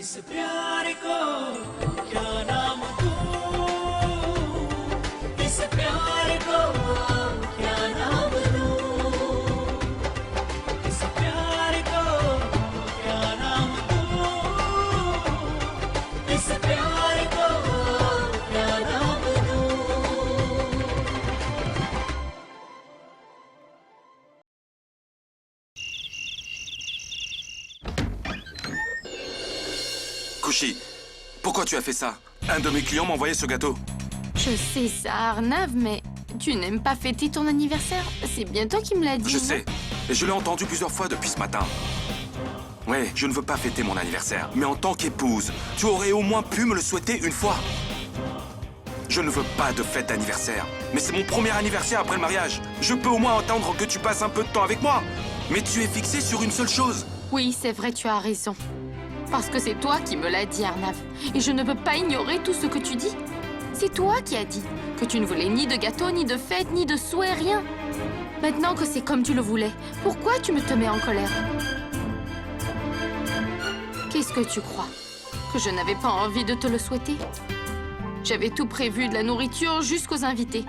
इस प्यार को क्या नाम दूं इस प्यार को क्या नाम दूं इस प्यार को क्या नाम दूं इस प्यार को क्या नाम दूं Kushi, pourquoi tu as fait ça? Un de mes clients m'a envoyé ce gâteau. Je sais ça, Arnav, mais tu n'aimes pas fêter ton anniversaire. C'est bien toi qui me l'as dit. Je non? sais, et je l'ai entendu plusieurs fois depuis ce matin. Oui, je ne veux pas fêter mon anniversaire, mais en tant qu'épouse, tu aurais au moins pu me le souhaiter une fois. Je ne veux pas de fête d'anniversaire, mais c'est mon premier anniversaire après le mariage. Je peux au moins entendre que tu passes un peu de temps avec moi. Mais tu es fixé sur une seule chose. Oui, c'est vrai, tu as raison. Parce que c'est toi qui me l'as dit, Arnav. Et je ne peux pas ignorer tout ce que tu dis. C'est toi qui as dit que tu ne voulais ni de gâteau, ni de fête, ni de souhait, rien. Maintenant que c'est comme tu le voulais, pourquoi tu me te mets en colère? Qu'est-ce que tu crois? Que je n'avais pas envie de te le souhaiter? J'avais tout prévu, de la nourriture jusqu'aux invités.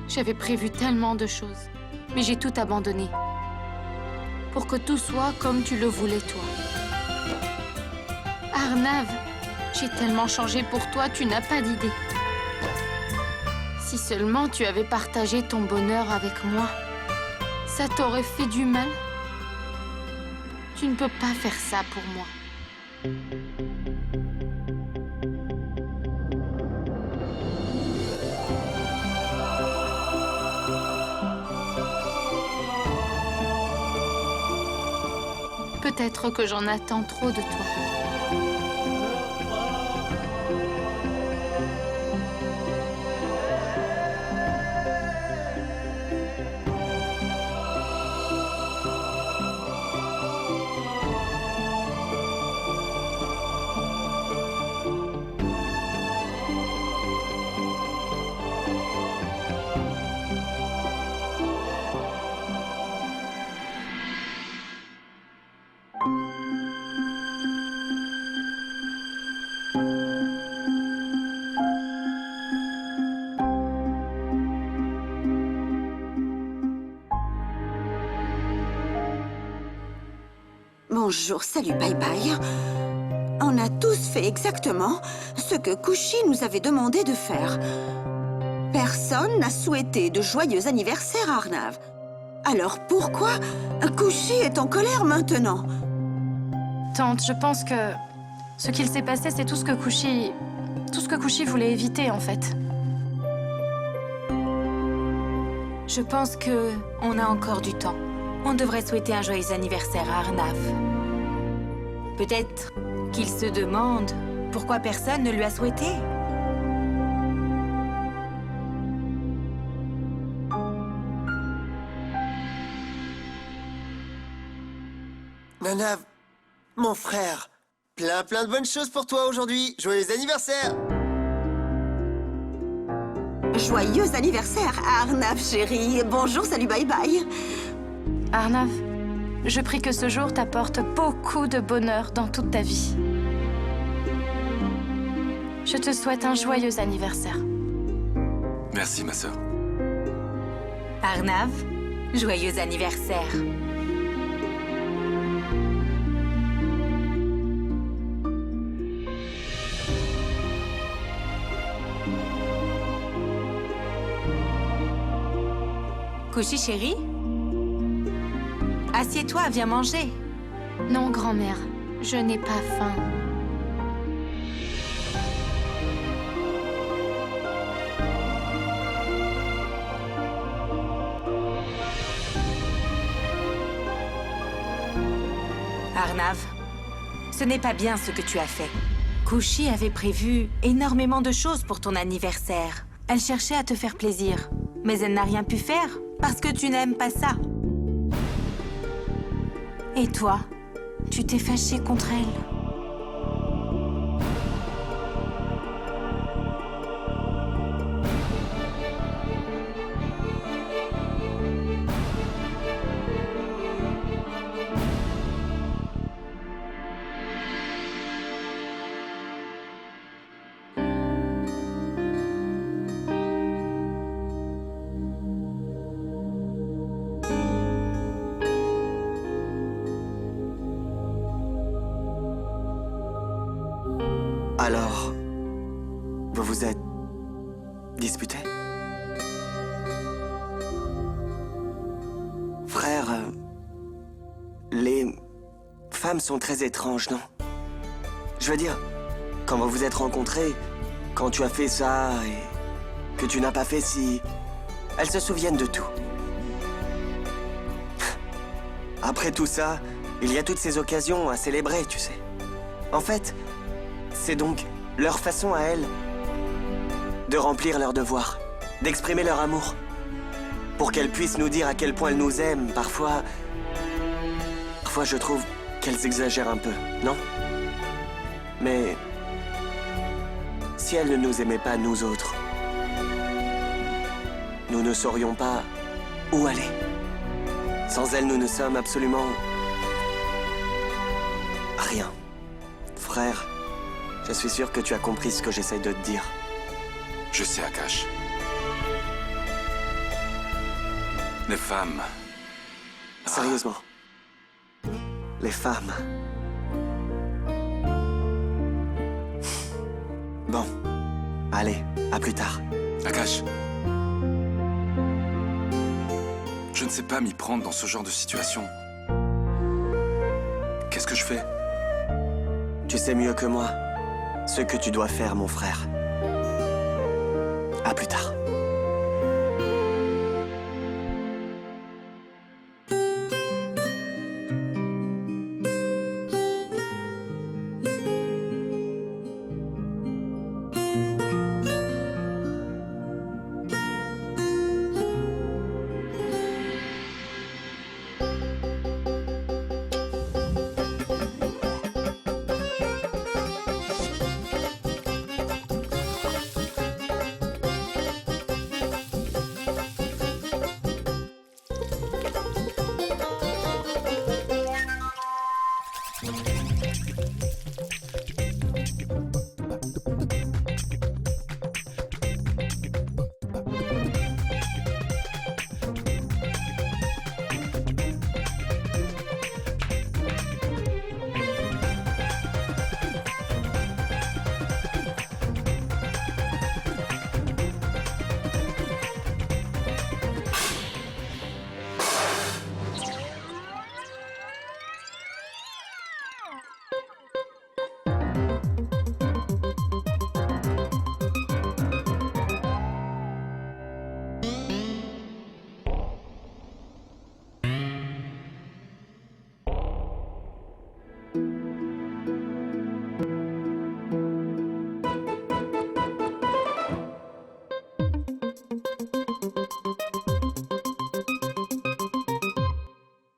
J'avais prévu tellement de choses. Mais j'ai tout abandonné. Pour que tout soit comme tu le voulais, toi. Arnav, j'ai tellement changé pour toi, tu n'as pas d'idée. Si seulement tu avais partagé ton bonheur avec moi, ça t'aurait fait du mal. Tu ne peux pas faire ça pour moi. Peut-être que j'en attends trop de toi. Bonjour, salut, bye bye. On a tous fait exactement ce que Kushi nous avait demandé de faire. Personne n'a souhaité de joyeux anniversaire à Arnav. Alors pourquoi Kushi est en colère maintenant? Tante, je pense que ce qu'il s'est passé, c'est tout ce que Kushi voulait éviter, en fait. Je pense que on a encore du temps. On devrait souhaiter un joyeux anniversaire à Arnav. Peut-être qu'il se demande pourquoi personne ne lui a souhaité. Arnav, mon frère, plein de bonnes choses pour toi aujourd'hui. Joyeux anniversaire! Joyeux anniversaire, Arnav, chérie. Bonjour, salut, bye bye. Arnav, je prie que ce jour t'apporte beaucoup de bonheur dans toute ta vie. Je te souhaite un joyeux anniversaire. Merci, ma sœur. Arnav, joyeux anniversaire. Kushi, chérie? Assieds-toi, viens manger. Non, grand-mère, je n'ai pas faim. Arnav, ce n'est pas bien ce que tu as fait. Kushi avait prévu énormément de choses pour ton anniversaire. Elle cherchait à te faire plaisir, mais elle n'a rien pu faire parce que tu n'aimes pas ça. Et toi, tu t'es fâché contre elle. Alors, vous vous êtes disputé? Frère, les femmes sont très étranges, non? Je veux dire, quand vous vous êtes rencontrés, quand tu as fait ça et que tu n'as pas fait ci, elles se souviennent de tout. Après tout ça, il y a toutes ces occasions à célébrer, tu sais. En fait, c'est donc leur façon à elles de remplir leur devoir, d'exprimer leur amour. Pour qu'elles puissent nous dire à quel point elles nous aiment, parfois je trouve qu'elles exagèrent un peu, non? Mais si elles ne nous aimaient pas, nous autres, nous ne saurions pas où aller. Sans elles, nous ne sommes absolument rien. Frère, je suis sûr que tu as compris ce que j'essaie de te dire. Je sais, Akash. Les femmes... Sérieusement. Les femmes... Bon. Allez, à plus tard. Akash. Je ne sais pas m'y prendre dans ce genre de situation. Qu'est-ce que je fais? Tu sais mieux que moi ce que tu dois faire, mon frère. À plus tard.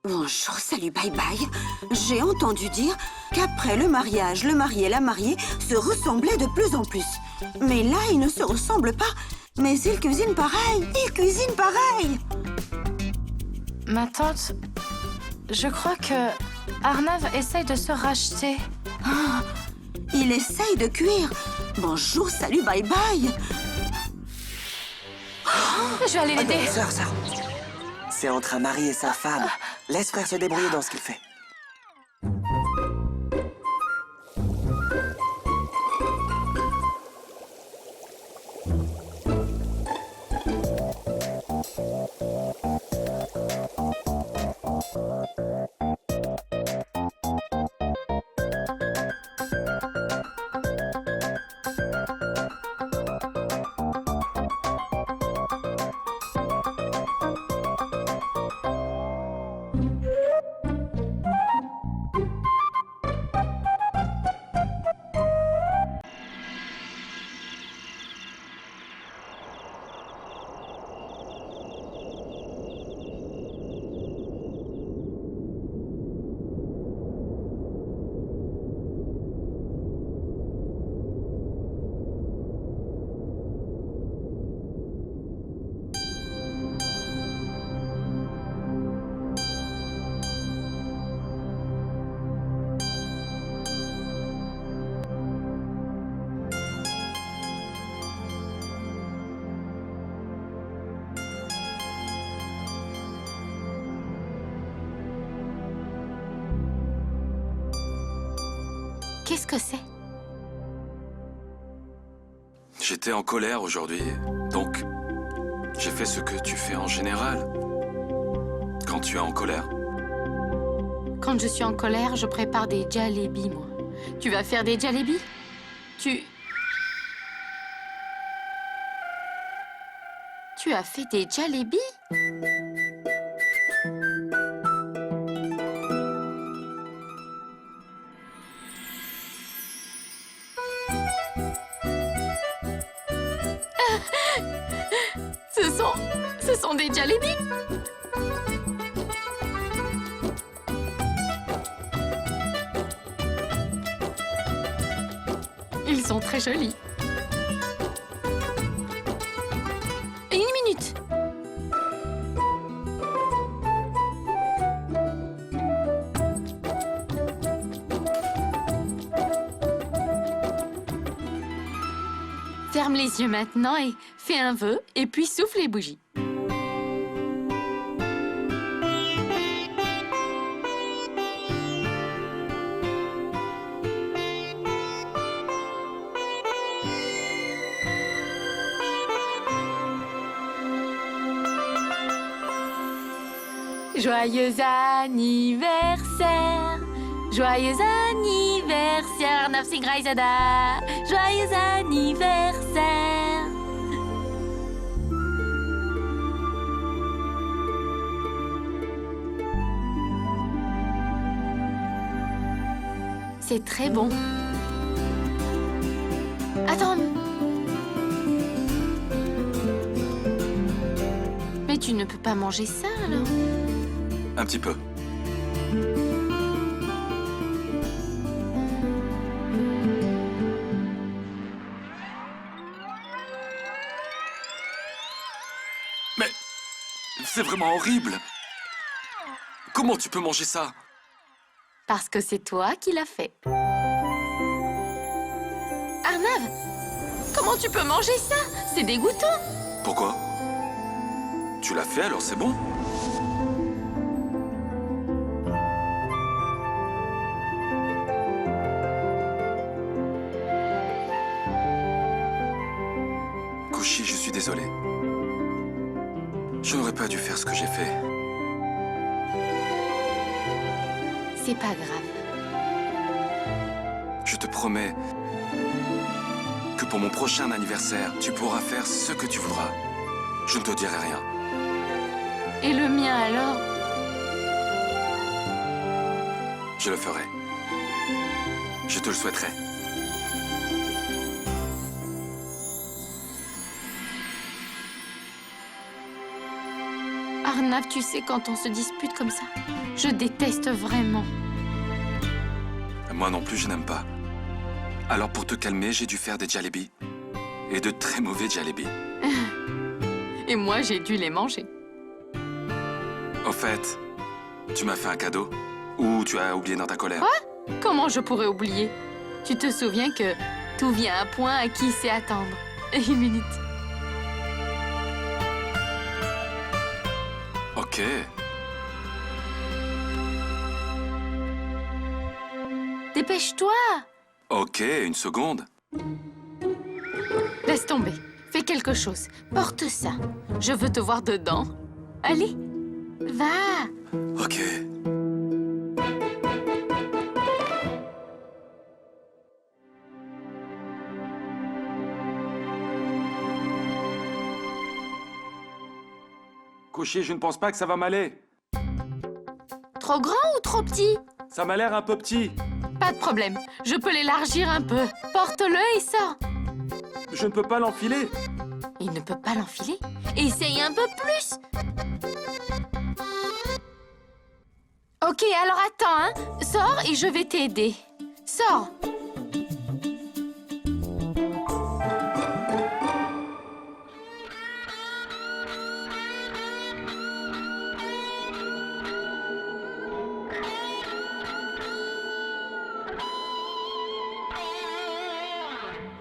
Bonjour, salut, bye bye. J'ai entendu dire qu'après le mariage, le marié et la mariée se ressemblaient de plus en plus. Mais là, ils ne se ressemblent pas. Mais ils cuisinent pareil. Ils cuisinent pareil. Ma tante, je crois que Arnav essaye de se racheter. Ah, il essaye de cuire. Bonjour, salut, bye bye. Je vais aller l'aider. Sœur. C'est entre un mari et sa femme. Laisse frère se débrouiller dans ce qu'il fait. Qu'est-ce que c'est? J'étais en colère aujourd'hui, donc j'ai fait ce que tu fais en général. Quand tu es en colère. Quand je suis en colère, je prépare des jalebis, moi. Tu vas faire des jalebis? Tu as fait des jalebis? Ce sont des jalebis. Ils sont très jolis. Une minute. Ferme les yeux maintenant et fais un vœu et puis souffle les bougies. Joyeux anniversaire, joyeux anniversaire, Arnav Singh Raizada, joyeux anniversaire. C'est très bon. Attends. Mais tu ne peux pas manger ça alors? Un petit peu. Mais c'est vraiment horrible. Comment tu peux manger ça? Parce que c'est toi qui l'as fait. Arnav, comment tu peux manger ça? C'est dégoûtant. Pourquoi? Tu l'as fait alors c'est bon? Kushi, je suis désolé. Je n'aurais pas dû faire ce que j'ai fait. C'est pas grave. Je te promets que pour mon prochain anniversaire, tu pourras faire ce que tu voudras. Je ne te dirai rien. Et le mien alors? Je le ferai. Je te le souhaiterai. Arnav, tu sais, quand on se dispute comme ça, je déteste vraiment. Moi non plus, je n'aime pas. Alors pour te calmer, j'ai dû faire des jalebis. Et de très mauvais jalebis. Et moi, j'ai dû les manger. Au fait, tu m'as fait un cadeau? Ou tu as oublié dans ta colère? Quoi? Comment je pourrais oublier? Tu te souviens que tout vient à point à qui sait attendre. Une minute. Ok. Dépêche-toi! Ok, une seconde. Laisse tomber. Fais quelque chose. Porte ça. Je veux te voir dedans. Allez, va! Ok. Kushi, je ne pense pas que ça va m'aller. Trop grand ou trop petit? Ça m'a l'air un peu petit. Pas de problème. Je peux l'élargir un peu. Porte-le et sors. Je ne peux pas l'enfiler. Il ne peut pas l'enfiler. Essaye un peu plus. Ok, alors attends, hein. Sors et je vais t'aider. Sors.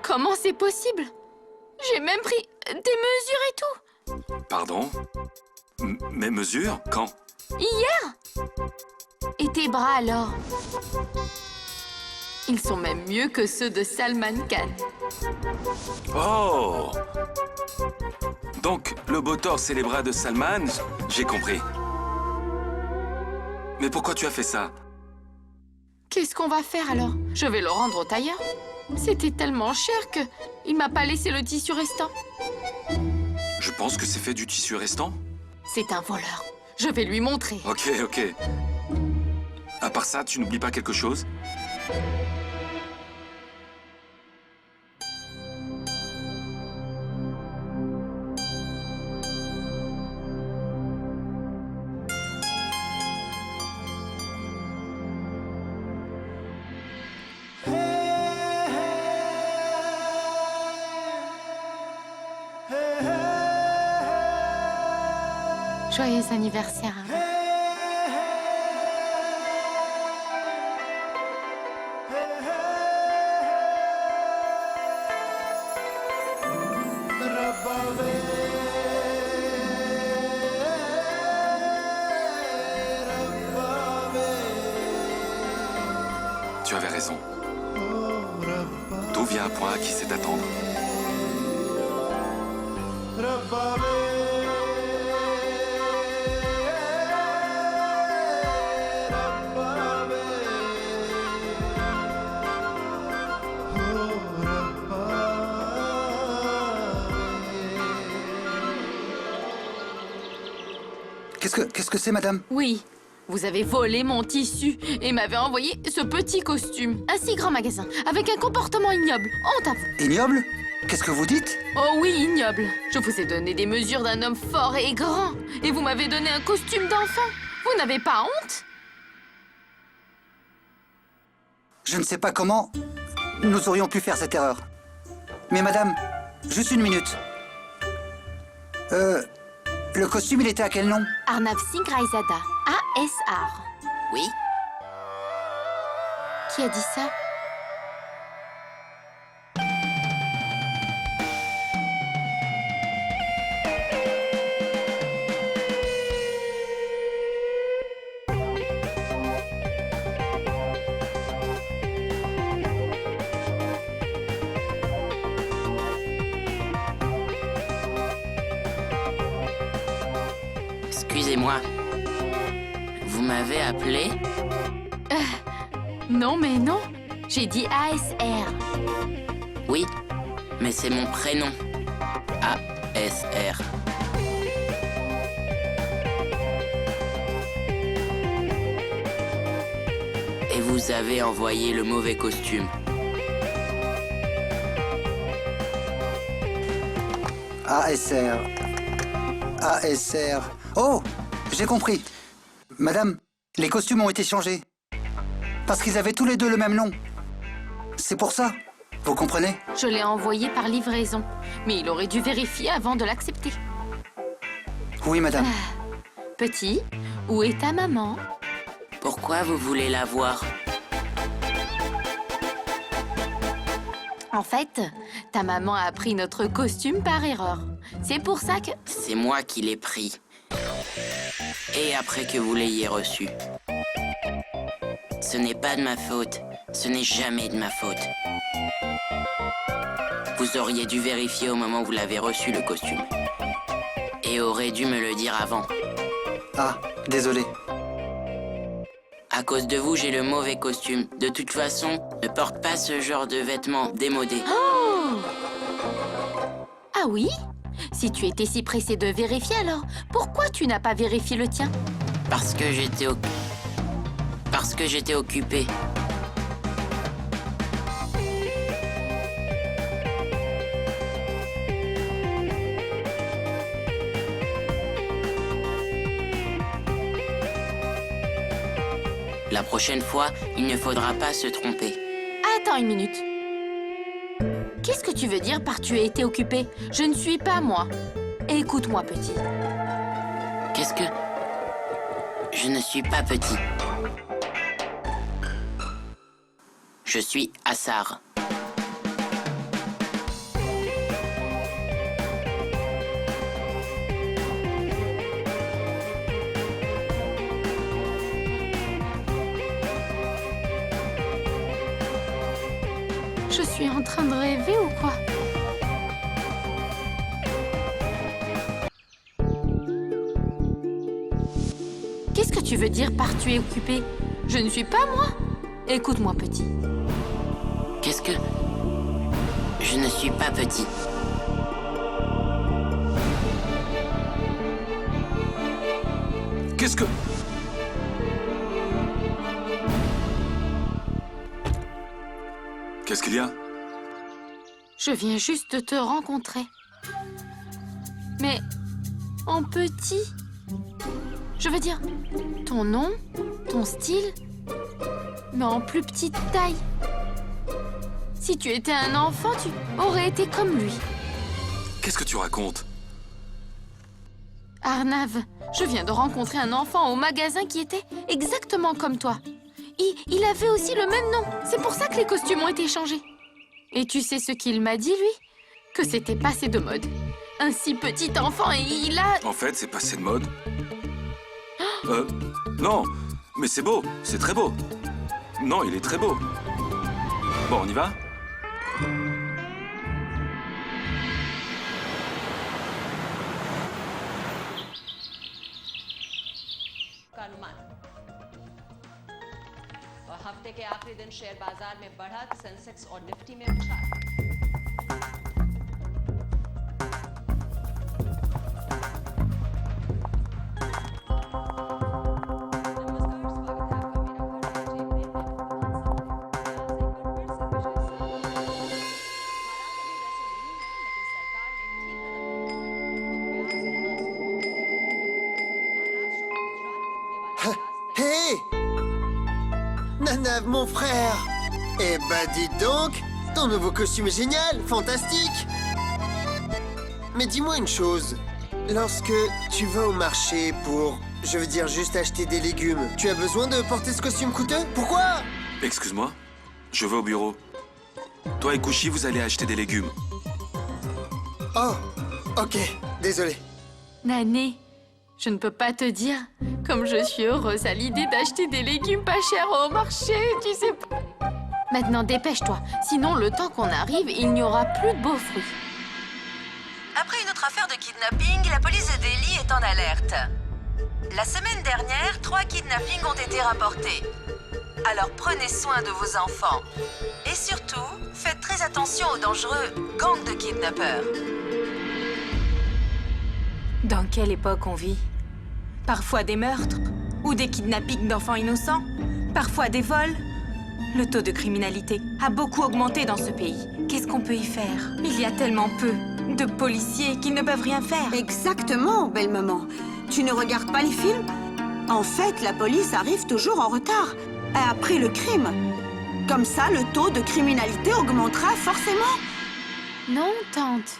Comment c'est possible? J'ai même pris des mesures et tout. Pardon? Mes mesures? Quand? Hier? Et tes bras alors? Ils sont même mieux que ceux de Salman Khan. Oh! Donc, le beau torse et les bras de Salman, j'ai compris. Mais pourquoi tu as fait ça? Qu'est-ce qu'on va faire alors? Je vais le rendre au tailleur. C'était tellement cher que il m'a pas laissé le tissu restant. Je pense que c'est fait du tissu restant. C'est un voleur. Je vais lui montrer. Ok, ok. À part ça, tu n'oublies pas quelque chose? Joyeux anniversaire. Arnav. Tu avais raison. Tout vient à point à qui sait attendre. Qu'est-ce que c'est, madame? Oui, vous avez volé mon tissu et m'avez envoyé ce petit costume. Un si grand magasin, avec un comportement ignoble. Honte à vous. Ignoble? Qu'est-ce que vous dites? Oh oui, ignoble. Je vous ai donné des mesures d'un homme fort et grand. Et vous m'avez donné un costume d'enfant. Vous n'avez pas honte? Je ne sais pas comment nous aurions pu faire cette erreur. Mais madame, juste une minute. Le costume, il était à quel nom? Arnav Singh Raizada, ASR. Oui? Qui a dit ça? Excusez-moi. Vous m'avez appelé? Non, mais non. J'ai dit ASR. Oui, mais c'est mon prénom. ASR. Et vous avez envoyé le mauvais costume. ASR. ASR. Oh, j'ai compris. Madame, les costumes ont été changés. Parce qu'ils avaient tous les deux le même nom. C'est pour ça. Vous comprenez? Je l'ai envoyé par livraison. Mais il aurait dû vérifier avant de l'accepter. Oui, madame. Petit, où est ta maman? Pourquoi vous voulez la voir? En fait, ta maman a pris notre costume par erreur. C'est pour ça que... C'est moi qui l'ai pris. Et après que vous l'ayez reçu. Ce n'est pas de ma faute. Ce n'est jamais de ma faute. Vous auriez dû vérifier au moment où vous l'avez reçu, le costume. Et auriez dû me le dire avant. Ah, désolé. À cause de vous, j'ai le mauvais costume. De toute façon, ne porte pas ce genre de vêtements démodés. Oh! Ah oui? Si tu étais si pressé de vérifier alors, pourquoi tu n'as pas vérifié le tien? Parce que j'étais occupé. La prochaine fois, il ne faudra pas se tromper. Attends une minute. Qu'est-ce que tu veux dire par tu as été occupé? Je ne suis pas moi. Écoute-moi, petit. Qu'est-ce que... Je ne suis pas petit. Je suis Assar. suis en train de rêver ou quoi? Qu'est-ce que tu veux dire par tu es occupé? Je ne suis pas moi. Écoute-moi, petit. Qu'est-ce que... Je ne suis pas petit. Qu'est-ce que... Qu'est-ce qu'il y a? Je viens juste de te rencontrer. Mais en petit. Je veux dire, ton nom, ton style, mais en plus petite taille. Si tu étais un enfant, tu aurais été comme lui. Qu'est-ce que tu racontes? Arnav, je viens de rencontrer un enfant au magasin qui était exactement comme toi. Il avait aussi le même nom. C'est pour ça que les costumes ont été changés. Et tu sais ce qu'il m'a dit, lui? Que c'était passé de mode. Un si petit enfant et il a... En fait, c'est passé de mode. Non, mais c'est beau, c'est très beau. Non, il est très beau. Bon, on y va? का अनुमान और हफ्ते के आखिरी दिन शेयर बाजार में बढ़त, सेंसेक्स और निफ्टी में उछाल। Hé Nanav, mon frère! Eh bah dis donc, ton nouveau costume est génial, fantastique! Mais dis-moi une chose, lorsque tu vas au marché pour, je veux dire, juste acheter des légumes, tu as besoin de porter ce costume coûteux? Pourquoi? Excuse-moi, je vais au bureau. Toi et Kushi, vous allez acheter des légumes. Oh, ok, désolé. Nané, je ne peux pas te dire comme je suis heureuse à l'idée d'acheter des légumes pas chers au marché, tu sais pas. Maintenant, dépêche-toi, sinon le temps qu'on arrive, il n'y aura plus de beaux fruits. Après une autre affaire de kidnapping, la police de Delhi est en alerte. La semaine dernière, 3 kidnappings ont été rapportés. Alors prenez soin de vos enfants. Et surtout, faites très attention aux dangereux gangs de kidnappeurs. Dans quelle époque on vit? Parfois des meurtres ou des kidnappings d'enfants innocents, parfois des vols. Le taux de criminalité a beaucoup augmenté dans ce pays. Qu'est-ce qu'on peut y faire? Il y a tellement peu de policiers qu'ils ne peuvent rien faire. Exactement, belle maman. Tu ne regardes pas les films? En fait, la police arrive toujours en retard, après le crime. Comme ça, le taux de criminalité augmentera forcément. Non, tante.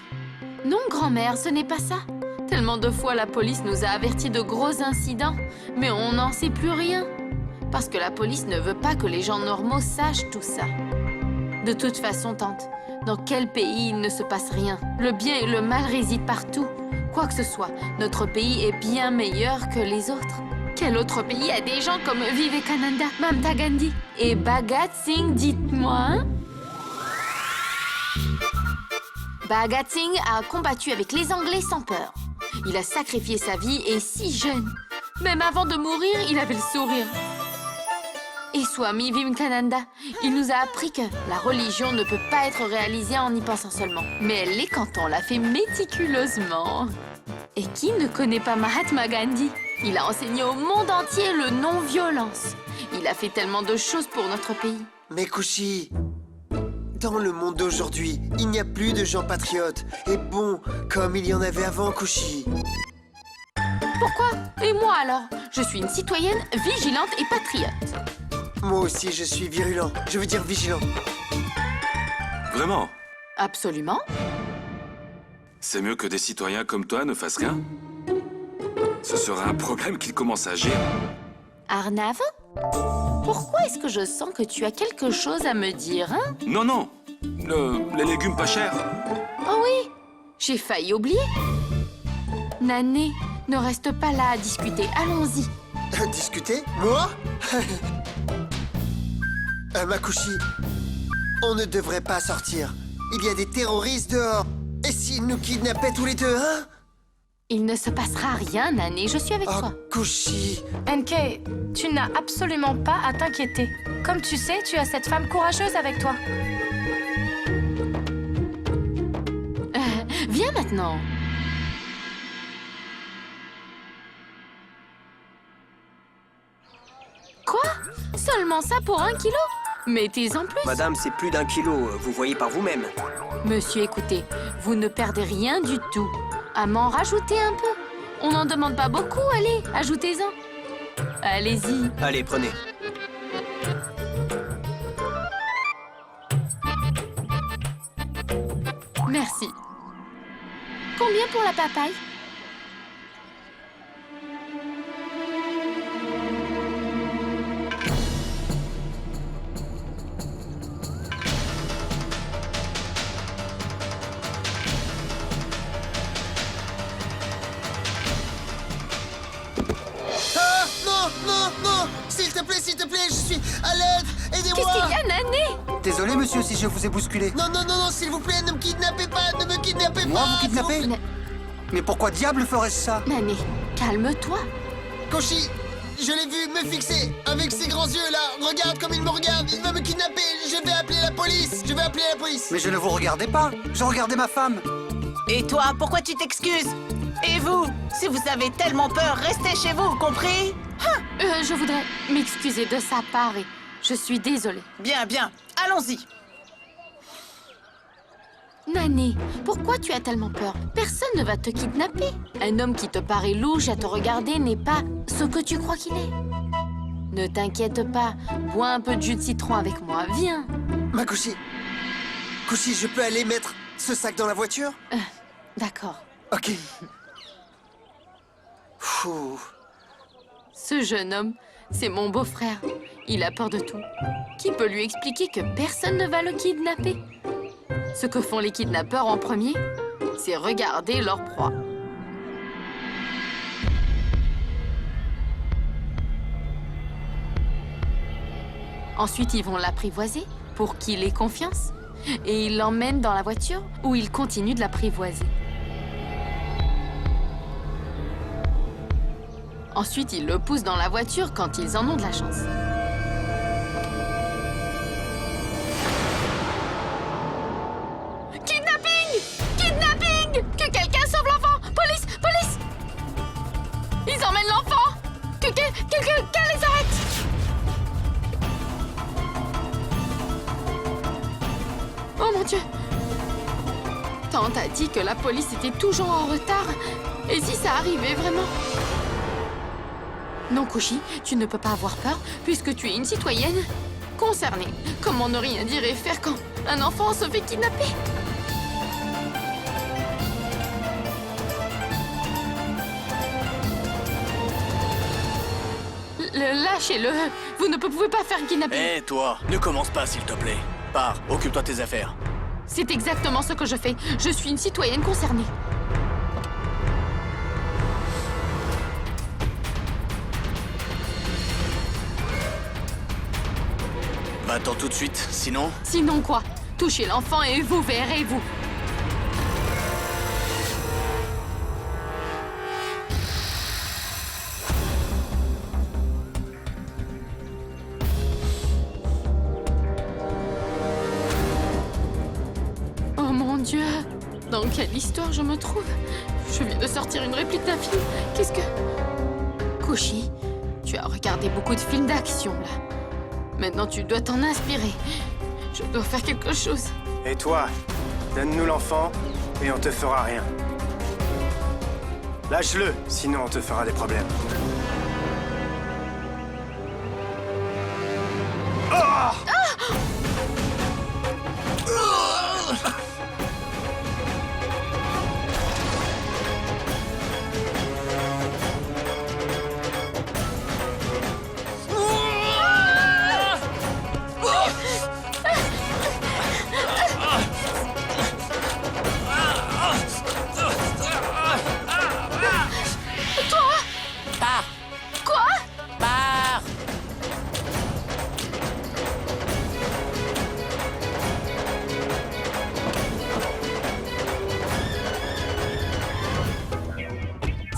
Non, grand-mère, ce n'est pas ça. Tellement de fois la police nous a avertis de gros incidents, mais on n'en sait plus rien. Parce que la police ne veut pas que les gens normaux sachent tout ça. De toute façon, tante, dans quel pays il ne se passe rien? Le bien et le mal résident partout. Quoi que ce soit, notre pays est bien meilleur que les autres. Quel autre pays a des gens comme Vivekananda, Mahatma Gandhi et Bhagat Singh, dites-moi, hein? Bhagat Singh a combattu avec les Anglais sans peur. Il a sacrifié sa vie et si jeune. Même avant de mourir, il avait le sourire. Et Swami Vivekananda, il nous a appris que la religion ne peut pas être réalisée en y pensant seulement. Mais elle l'est quand on la fait méticuleusement. Et qui ne connaît pas Mahatma Gandhi? Il a enseigné au monde entier le non-violence. Il a fait tellement de choses pour notre pays. Mais Kushi, dans le monde d'aujourd'hui, il n'y a plus de gens patriotes et bons comme il y en avait avant, Kushi. Pourquoi? Et moi alors? Je suis une citoyenne vigilante et patriote. Moi aussi, je suis virulent. Je veux dire vigilant. Vraiment? Absolument. C'est mieux que des citoyens comme toi ne fassent rien. Ce sera un problème qu'ils commencent à agir. Arnav? Pourquoi est-ce que je sens que tu as quelque chose à me dire, hein? Non, non. Les légumes pas chers. Oh oui, j'ai failli oublier. Nané, ne reste pas là à discuter. Allons-y. Discuter? Moi? Makushi, On ne devrait pas sortir. Il y a des terroristes dehors. Et s'ils nous kidnappaient tous les deux, hein? Il ne se passera rien, Nané, je suis avec Oh, toi. Kushi. NK, tu n'as absolument pas à t'inquiéter. Comme tu sais, tu as cette femme courageuse avec toi. Viens maintenant. Quoi? Seulement ça pour 1 kilo? Mettez-en plus. Madame, c'est plus d'1 kilo, vous voyez par vous-même. Monsieur, écoutez, vous ne perdez rien du tout. À m'en rajouter un peu. On n'en demande pas beaucoup, allez, ajoutez-en. Allez-y. Allez, prenez. Merci. Combien pour la papaye? Ah, non, non, non! S'il te plaît, je suis à l'aide! Aidez-moi! Qu'est-ce qu'il y a, Nané? Désolé, monsieur, si je vous ai bousculé. Non, non, non, non, s'il vous plaît, ne me kidnappez pas! Ne me kidnappez Moi, pas! vous kidnappez? s'il vous plaît. Mais pourquoi diable ferais-je ça? Nané, calme-toi. Koshi, je l'ai vu me fixer avec ses grands yeux là. Regarde comme il me regarde. Il va me kidnapper. Je vais appeler la police. Je vais appeler la police. Mais je ne vous regardais pas. Je regardais ma femme. Et toi, pourquoi tu t'excuses? Et vous? Si vous avez tellement peur, restez chez vous, compris? Je voudrais m'excuser de sa part et je suis désolée. Bien, bien. Allons-y. Nané, pourquoi tu as tellement peur? Personne ne va te kidnapper. Un homme qui te paraît louche à te regarder n'est pas ce que tu crois qu'il est. Ne t'inquiète pas, bois un peu de jus de citron avec moi, viens. Ma Koshi, je peux aller mettre ce sac dans la voiture? D'accord. Ok. Fou. Ce jeune homme, c'est mon beau-frère. Il a peur de tout. Qui peut lui expliquer que personne ne va le kidnapper? Ce que font les kidnappeurs en premier, c'est regarder leur proie. Ensuite, ils vont l'apprivoiser pour qu'il ait confiance. Et ils l'emmènent dans la voiture où ils continuent de l'apprivoiser. Ensuite, ils le poussent dans la voiture quand ils en ont de la chance. Kidnapping! Kidnapping! Que quelqu'un sauve l'enfant! Police! Police! Ils emmènent l'enfant! Que quelqu'un les arrête! Oh mon Dieu! Tante a dit que la police était toujours en retard. Et si ça arrivait vraiment? Non, Kushi, tu ne peux pas avoir peur puisque tu es une citoyenne concernée. Comment ne rien dire et faire quand un enfant se fait kidnapper? Lâchez-le. Vous ne pouvez pas faire kidnapper. Hé, toi, ne commence pas, s'il te plaît. Pars, occupe-toi de tes affaires. C'est exactement ce que je fais. Je suis une citoyenne concernée. Va-t'en tout de suite, sinon... Sinon quoi? Touchez l'enfant et vous verrez, vous. Oh mon Dieu! Dans quelle histoire je me trouve? Je viens de sortir une réplique d'un film. Qu'est-ce que... Kushi, tu as regardé beaucoup de films d'action, là. Maintenant, tu dois t'en inspirer. Je dois faire quelque chose. Et toi, donne-nous l'enfant et on te fera rien. Lâche-le, sinon on te fera des problèmes.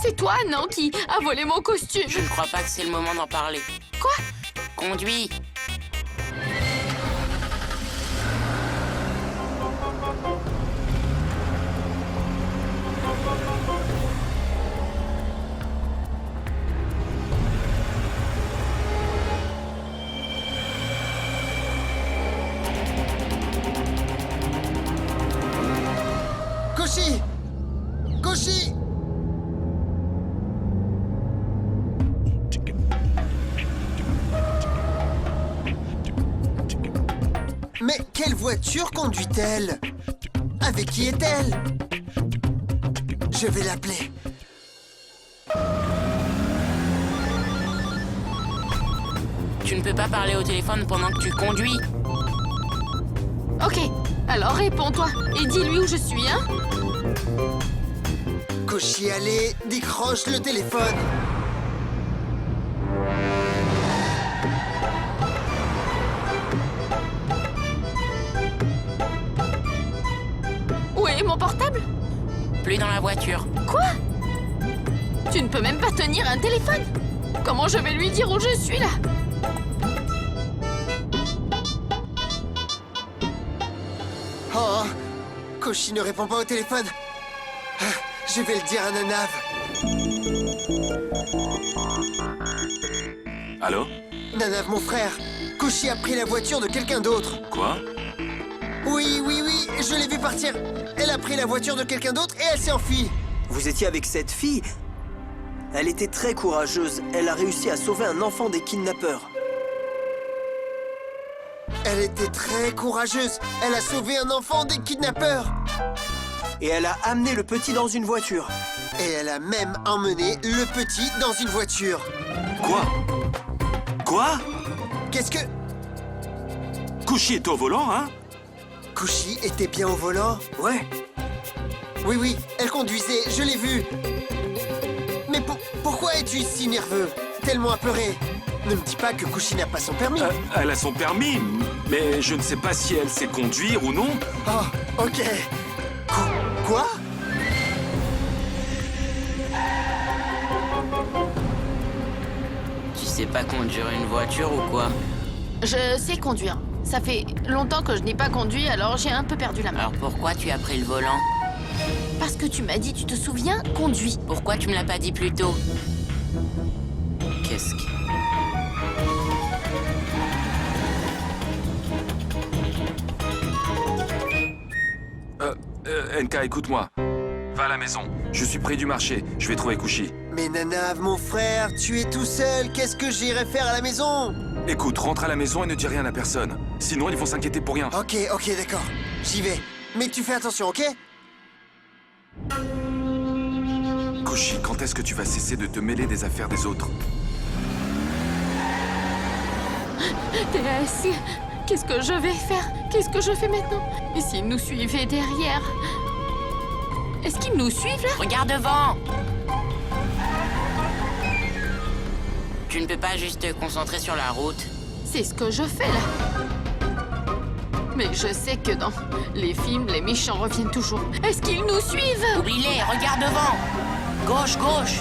C'est toi, non, qui a volé mon costume. Je ne crois pas que c'est le moment d'en parler. Quoi? Conduis. Koshi! Koshi! Mais quelle voiture conduit-elle? Avec qui est-elle? Je vais l'appeler. Tu ne peux pas parler au téléphone pendant que tu conduis. Ok, alors réponds-toi et dis-lui où je suis, hein? Koshi, allez, décroche le téléphone. Où est mon portable? Plus dans la voiture. Quoi? Tu ne peux même pas tenir un téléphone? Comment je vais lui dire où je suis, là? Oh, Koshi ne répond pas au téléphone. Ah, je vais le dire à Nanav. Allô? Nanav, mon frère, Koshi a pris la voiture de quelqu'un d'autre. Quoi? Oui, je l'ai vu partir. Elle a pris la voiture de quelqu'un d'autre et elle s'est enfuie. Vous étiez avec cette fille? Elle était très courageuse. Elle a réussi à sauver un enfant des kidnappeurs. Elle était très courageuse. Elle a sauvé un enfant des kidnappeurs. Et elle a amené le petit dans une voiture. Et elle a même emmené le petit dans une voiture. Quoi? Quoi? Qu'est-ce que... Koshi était au volant, hein? Koshi était bien au volant? Ouais. Oui, elle conduisait, je l'ai vue. Mais pourquoi es-tu si nerveux? Tellement apeuré? Ne me dis pas que Koshi n'a pas son permis. Elle a son permis, mais je ne sais pas si elle sait conduire ou non. Oh, ok. Quoi? Tu sais pas conduire une voiture ou quoi? Je sais conduire. Ça fait longtemps que je n'ai pas conduit, alors j'ai un peu perdu la main. Alors pourquoi tu as pris le volant? Parce que tu m'as dit, tu te souviens, conduis. Pourquoi tu me l'as pas dit plus tôt? Qu'est-ce que... NK, écoute-moi. Va à la maison. Je suis près du marché. Je vais trouver Koshi. Mais Nanav, mon frère, tu es tout seul. Qu'est-ce que j'irai faire à la maison? Écoute, rentre à la maison et ne dis rien à personne. Sinon, ils vont s'inquiéter pour rien. Ok, d'accord. J'y vais. Mais tu fais attention, ok? Koshi, quand est-ce que tu vas cesser de te mêler des affaires des autres? DS, qu'est-ce que je vais faire? Qu'est-ce que je fais maintenant? Et s'ils nous suivaient derrière? Est-ce qu'ils nous suivent là? Regarde devant! Tu ne peux pas juste te concentrer sur la route. C'est ce que je fais là. Mais je sais que dans les films, les méchants reviennent toujours. Est-ce qu'ils nous suivent? Oublie-les, regarde devant! Gauche, gauche!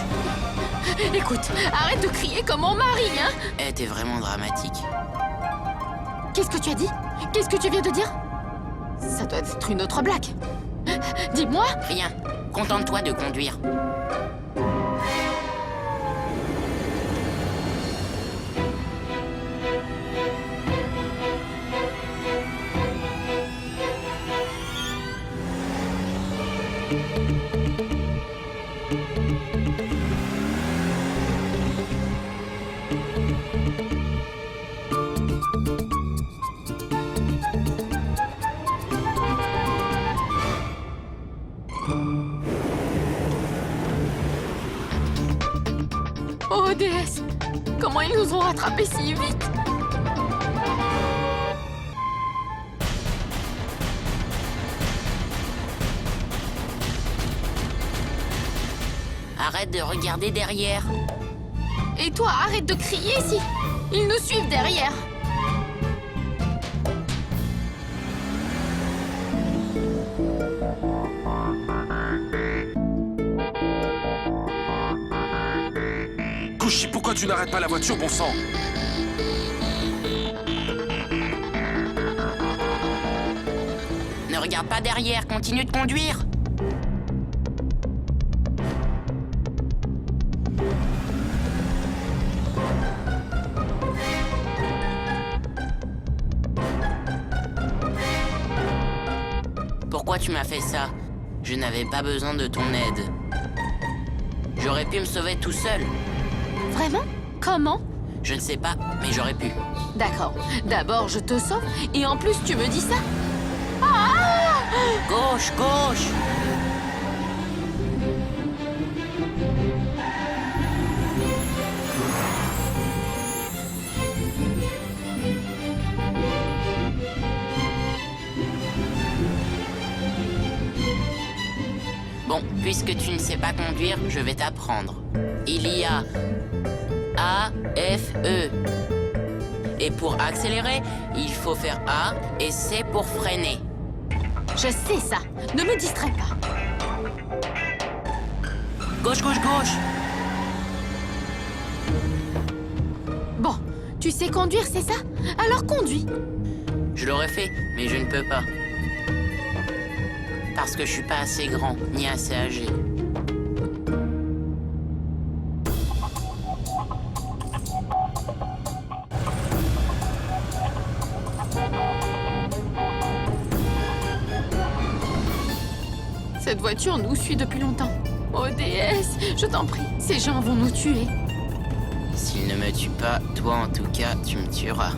Écoute, arrête de crier comme mon mari, hein? Eh, t'es vraiment dramatique. Qu'est-ce que tu as dit? Qu'est-ce que tu viens de dire? Ça doit être une autre blague. Dis-moi! Rien. Contente-toi de conduire. Oh, DS! Comment ils nous ont rattrapés si vite? Arrête de regarder derrière. Et toi, arrête de crier si... Ils nous suivent derrière. Kushi, pourquoi tu n'arrêtes pas la voiture, bon sang? Ne regarde pas derrière, continue de conduire. Pourquoi tu m'as fait ça? Je n'avais pas besoin de ton aide. J'aurais pu me sauver tout seul. Vraiment? Comment? Je ne sais pas, mais j'aurais pu. D'accord. D'abord, je te sauve, et en plus, tu me dis ça? Gauche, gauche! Bon, puisque tu ne sais pas conduire, je vais t'apprendre. Il y a A, F, E. Et pour accélérer, il faut faire A et C pour freiner. Je sais ça. Ne me distrais pas. Gauche, gauche, gauche! Bon, tu sais conduire, c'est ça? Alors conduis. Je l'aurais fait, mais je ne peux pas. Parce que je suis pas assez grand, ni assez âgé. Cette voiture nous suit depuis longtemps. Oh déesse, je t'en prie, ces gens vont nous tuer. S'ils ne me tuent pas, toi en tout cas, tu me tueras.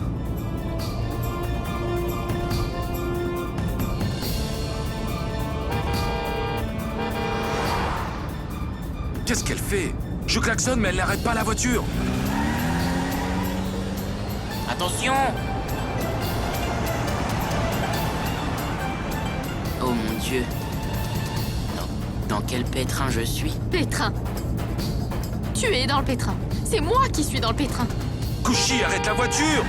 Qu'est-ce qu'elle fait? Je klaxonne, mais elle n'arrête pas la voiture. Attention! Oh mon Dieu. Dans quel pétrin je suis? Pétrin. Tu es dans le pétrin. C'est moi qui suis dans le pétrin. Kushi, arrête la voiture!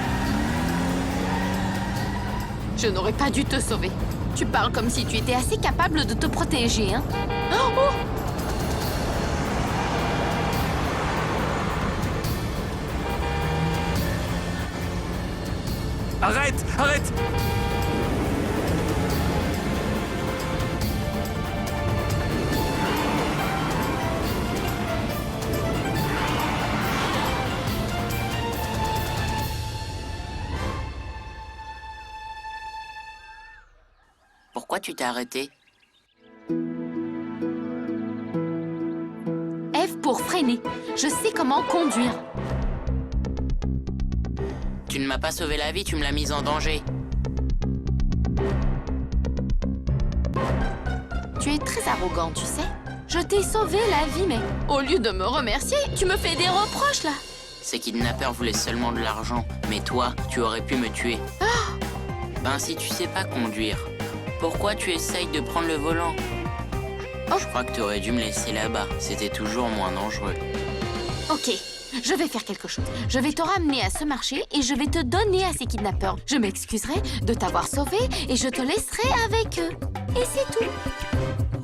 Je n'aurais pas dû te sauver. Tu parles comme si tu étais assez capable de te protéger, hein? Oh! Arrête! Arrête! Pourquoi tu t'es arrêté? F pour freiner. Je sais comment conduire. Tu ne m'as pas sauvé la vie, tu me l'as mise en danger. Tu es très arrogant, tu sais. Je t'ai sauvé la vie, mais au lieu de me remercier, tu me fais des reproches, là. Ces kidnappeurs voulaient seulement de l'argent, mais toi, tu aurais pu me tuer. Ben, si tu sais pas conduire, pourquoi tu essayes de prendre le volant? Je crois que tu aurais dû me laisser là-bas. C'était toujours moins dangereux. Ok, je vais faire quelque chose. Je vais te ramener à ce marché et je vais te donner à ces kidnappeurs. Je m'excuserai de t'avoir sauvé et je te laisserai avec eux. Et c'est tout.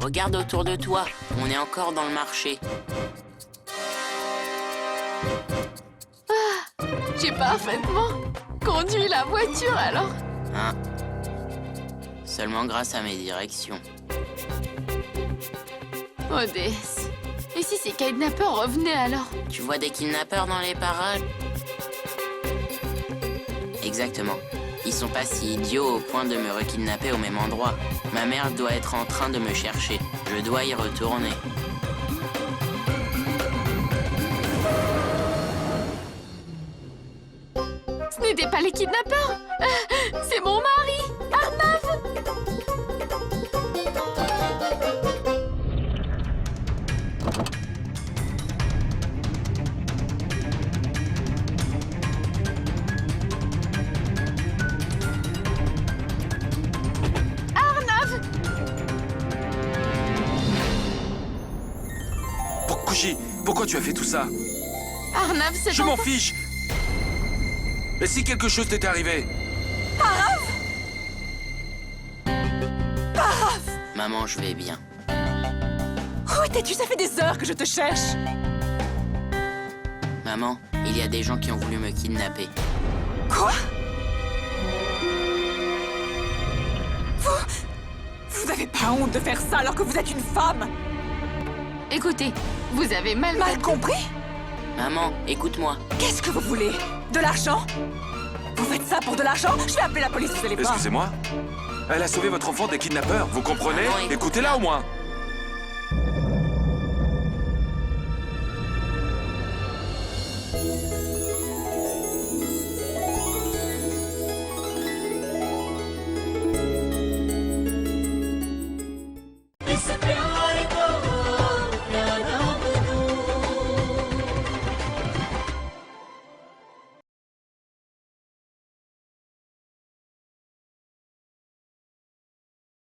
Regarde autour de toi, on est encore dans le marché. J'ai parfaitement conduit la voiture alors. Hein? Seulement grâce à mes directions. Oh déesse. Et si ces kidnappeurs revenaient alors? Tu vois des kidnappeurs dans les parages? Exactement. Ils sont pas si idiots au point de me rekidnapper au même endroit. Ma mère doit être en train de me chercher. Je dois y retourner. Ce n'étaient pas les kidnappeurs. C'est mon mari, Arnav. Arnav! Kushi, pourquoi tu as fait tout ça? Arnav, c'est Je m'en fiche! Mais si quelque chose t'était arrivé? Maman, je vais bien. Où étais-tu? Ça fait des heures que je te cherche. Ma Maman, il y a des gens qui ont voulu me kidnapper. Quoi? Vous n'avez pas honte de faire ça alors que vous êtes une femme? Écoutez, vous avez mal compris? Maman, écoute-moi. Qu'est-ce que vous voulez? De l'argent? Vous faites ça pour de l'argent? Je vais appeler la police, vous allez voir. Excusez-moi? Elle a sauvé votre enfant des kidnappeurs, vous comprenez? Maman, Écoutez-la au moins.